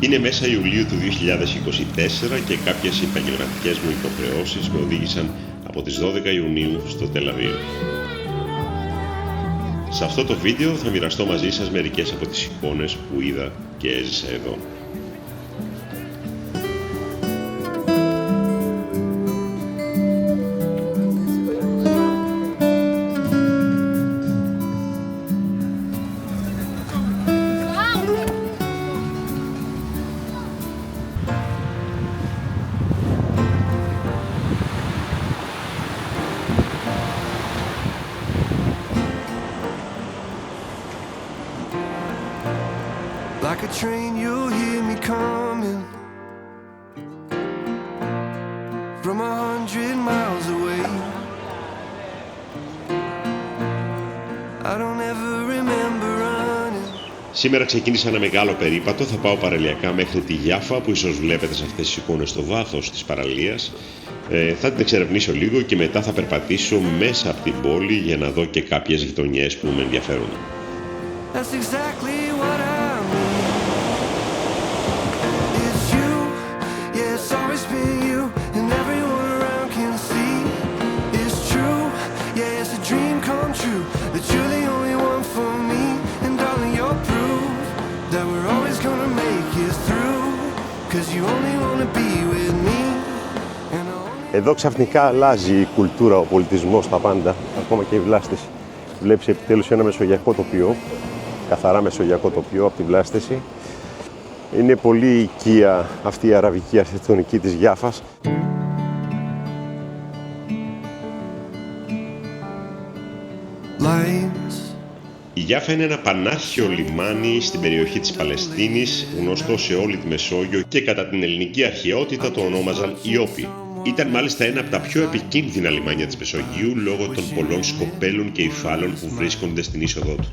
Είναι μέσα Ιουλίου του 2024 και κάποιες επαγγελματικές μου υποχρεώσεις με οδήγησαν από τις 12 Ιουνίου στο Τελαβίβ. Σε αυτό το βίντεο θα μοιραστώ μαζί σας μερικές από τις εικόνες που είδα και έζησα εδώ. Like a train, you'll hear me coming from 100 miles away. I don't ever remember running. Σήμερα ξεκίνησα ένα μεγάλο περίπατο, θα πάω παραλιακά μέχρι τη Γιάφα που ίσως βλέπετε σε αυτές τις εικόνες στο βάθος της παραλίας. Θα την εξερευνήσω λίγο και μετά θα περπατήσω μέσα από την πόλη για να δω και κάποιες γειτονιές που με ενδιαφέρουν. That's exactly what I mean. It's you, yeah, it's always been you, and everyone around can see. It's true, yeah, it's a dream come true, that you're the only one for me. And darling, you're proof that we're always gonna make it through, 'cause you only wanna be with me. Εδώ ξαφνικά αλλάζει η κουλτούρα, ο πολιτισμός, τα πάντα, ακόμα και η βλάστηση. Βλέπεις επιτέλους ένα μεσογειακό τοπίο, καθαρά μεσογειακό τοπίο από τη βλάστηση. Είναι πολύ οικία αυτή η αραβική αρχιτεκτονική της Γιάφας. Η Γιάφα είναι ένα πανάρχαιο λιμάνι στην περιοχή της Παλαιστίνης, γνωστό σε όλη τη Μεσόγειο και κατά την ελληνική αρχαιότητα το ονόμαζαν Ιώπη. Ήταν μάλιστα ένα από τα πιο επικίνδυνα λιμάνια της Μεσογείου λόγω των πολλών σκοπέλων και υφάλων που βρίσκονται στην είσοδό του.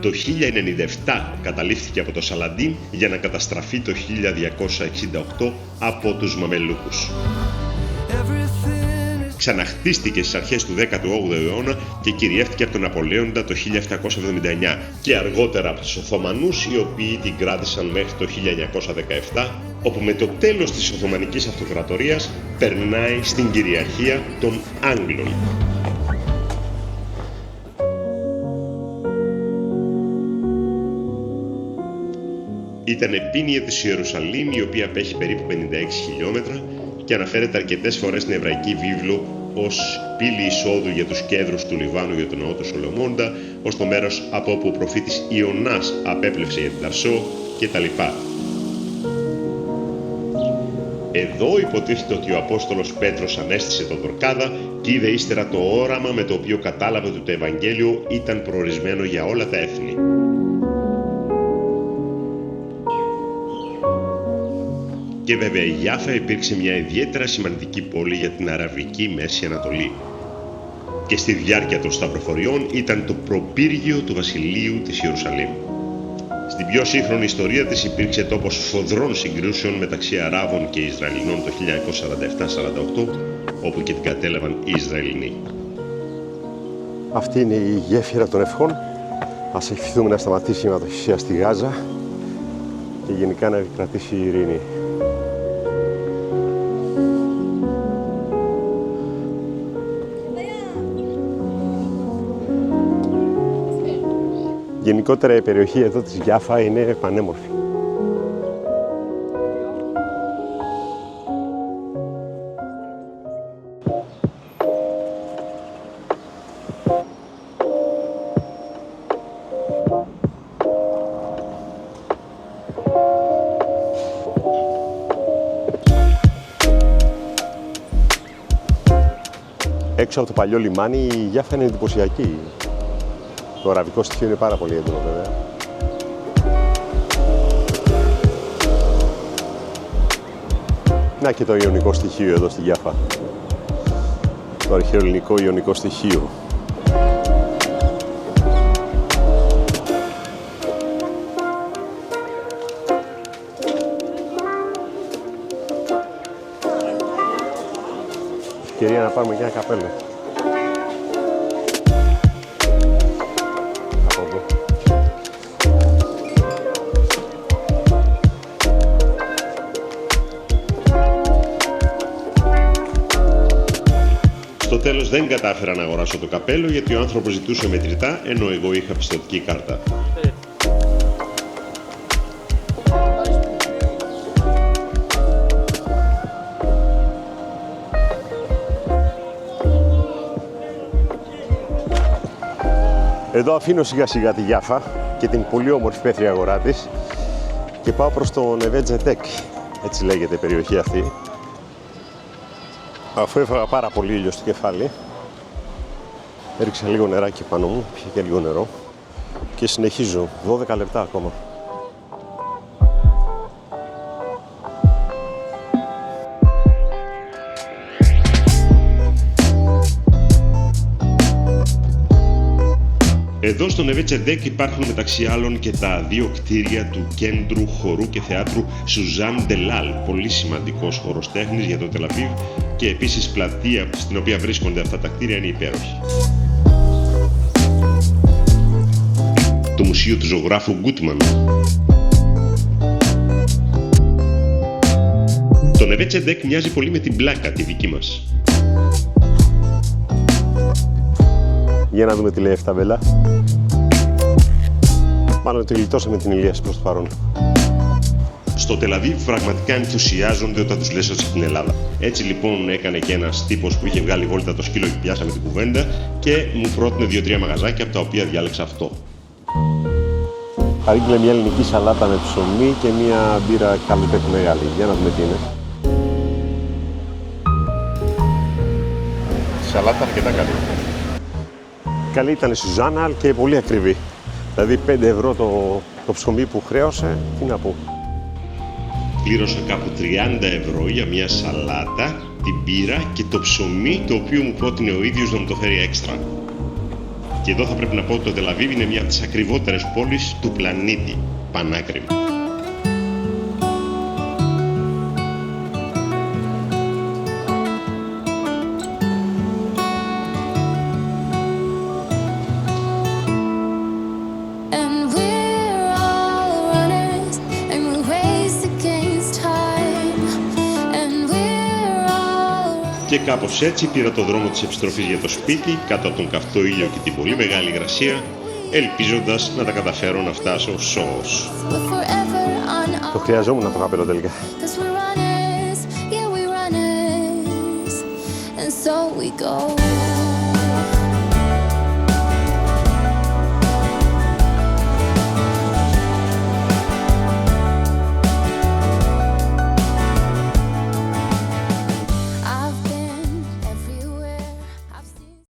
Το 1097 καταλήφθηκε από το Σαλαντίν για να καταστραφεί το 1268 από τους Μαμελούκους. Ξαναχτίστηκε στις αρχές του 18ου αιώνα και κυριεύτηκε από τον Ναπολέοντα το 1779 και αργότερα από τους Οθωμανούς, οι οποίοι την κράτησαν μέχρι το 1917, όπου με το τέλος της Οθωμανικής Αυτοκρατορίας περνάει στην κυριαρχία των Άγγλων. Ήταν επίνυε της Ιερουσαλήμ, η οποία απέχει περίπου 56 χιλιόμετρα και αναφέρεται αρκετές φορές στην εβραϊκή βίβλο ως πύλη εισόδου για τους κέδρους του Λιβάνου για τον ναό του Σολομώντα, ως το μέρος από όπου ο προφήτης Ιωνάς απέπλευσε για την Ταρσό κτλ. Εδώ υποτίθεται ότι ο Απόστολος Πέτρος ανέστησε τον Δορκάδα και είδε ύστερα το όραμα με το οποίο κατάλαβε ότι το Ευαγγέλιο ήταν προορισμένο για όλα τα έθνη. Και βέβαια η Γιάφα υπήρξε μια ιδιαίτερα σημαντική πόλη για την Αραβική Μέση Ανατολή. Και στη διάρκεια των σταυροφοριών ήταν το προπύργιο του βασιλείου της Ιερουσαλήμ. Στην πιο σύγχρονη ιστορία της υπήρξε τόπος φοδρών συγκρούσεων μεταξύ Αράβων και Ισραηλινών το 1947-48, όπου και την κατέλαβαν οι Ισραηλινοί. Αυτή είναι η γέφυρα των ευχών. Ας ευχηθούμε να σταματήσει η αιματοχυσία στη Γάζα και γενικά να επικρατήσει η ειρήνη. Γενικότερα η περιοχή εδώ της Γιάφα είναι πανέμορφη. Έξω από το παλιό λιμάνι η Γιάφα είναι εντυπωσιακή. Το αραβικό στοιχείο είναι πάρα πολύ έντονο βέβαια. Να και το ιωνικό στοιχείο εδώ στη Γιάφα. Το αρχαιοελληνικό ιωνικό στοιχείο. ευκαιρία να πάρουμε και ένα καπέλο. Από εδώ. Στο τέλος δεν κατάφερα να αγοράσω το καπέλο γιατί ο άνθρωπος ζητούσε μετρητά ενώ εγώ είχα πιστωτική κάρτα. Εδώ αφήνω σιγά σιγά τη Γιάφα και την πολύ όμορφη πέθρια αγορά της και πάω προς το Νεβέτζεντεκ, έτσι λέγεται η περιοχή αυτή. Αφού έφαγα πάρα πολύ ήλιο στο κεφάλι, έριξα λίγο νεράκι πάνω μου, πήγε και λίγο νερό και συνεχίζω 12 λεπτά ακόμα. Εδώ στο Νεβέτζεντεκ υπάρχουν μεταξύ άλλων και τα δύο κτίρια του Κέντρου Χορού και Θεάτρου Σουζάν Ντελάλ, πολύ σημαντικός χώρος τέχνης για το Τελαβίβ, και επίσης πλατεία στην οποία βρίσκονται αυτά τα κτίρια είναι υπέροχη. Το μουσείο του ζωγράφου Γκούτμαν. Το Νεβέτζεντεκ μοιάζει πολύ με την Πλάκα, τη δική μας. Για να δούμε τι λέει η ταμπέλα. Μάλλον τη γλιτώσαμε την Ηλίαση προς το παρόν. Στο Τελαβίβ πραγματικά ενθουσιάζονται όταν τους λες ότι είσαι από την Ελλάδα. Έτσι λοιπόν έκανε και ένας τύπος που είχε βγάλει βόλτα το σκύλο και πιάσαμε την κουβέντα και μου πρότεινε 2-3 μαγαζάκια από τα οποία διάλεξα αυτό. Παρήγγειλε μια ελληνική σαλάτα με ψωμί και μια μπύρα καλουπέκ μεγάλη. Για να δούμε τι είναι. Η σαλάτα αρκετά καλή. Καλή ήταν η Σουζάνα και πολύ ακριβή. Δηλαδή 5 ευρώ το ψωμί που χρέωσε, τι να πω. Πλήρωσα κάπου 30 ευρώ για μια σαλάτα, την μπύρα και το ψωμί το οποίο μου πρότεινε ο ίδιος να μου το φέρει έξτρα. Και εδώ θα πρέπει να πω ότι το Τελαβίβ είναι μια από τις ακριβότερες πόλεις του πλανήτη. Πανάκριβη. Και κάπως έτσι πήρα το δρόμο της επιστροφής για το σπίτι, κάτω από τον καυτό ήλιο και την πολύ μεγάλη υγρασία, ελπίζοντας να τα καταφέρω να φτάσω σώος. Το χρειαζόμουν το καπέλο τελικά. So we go.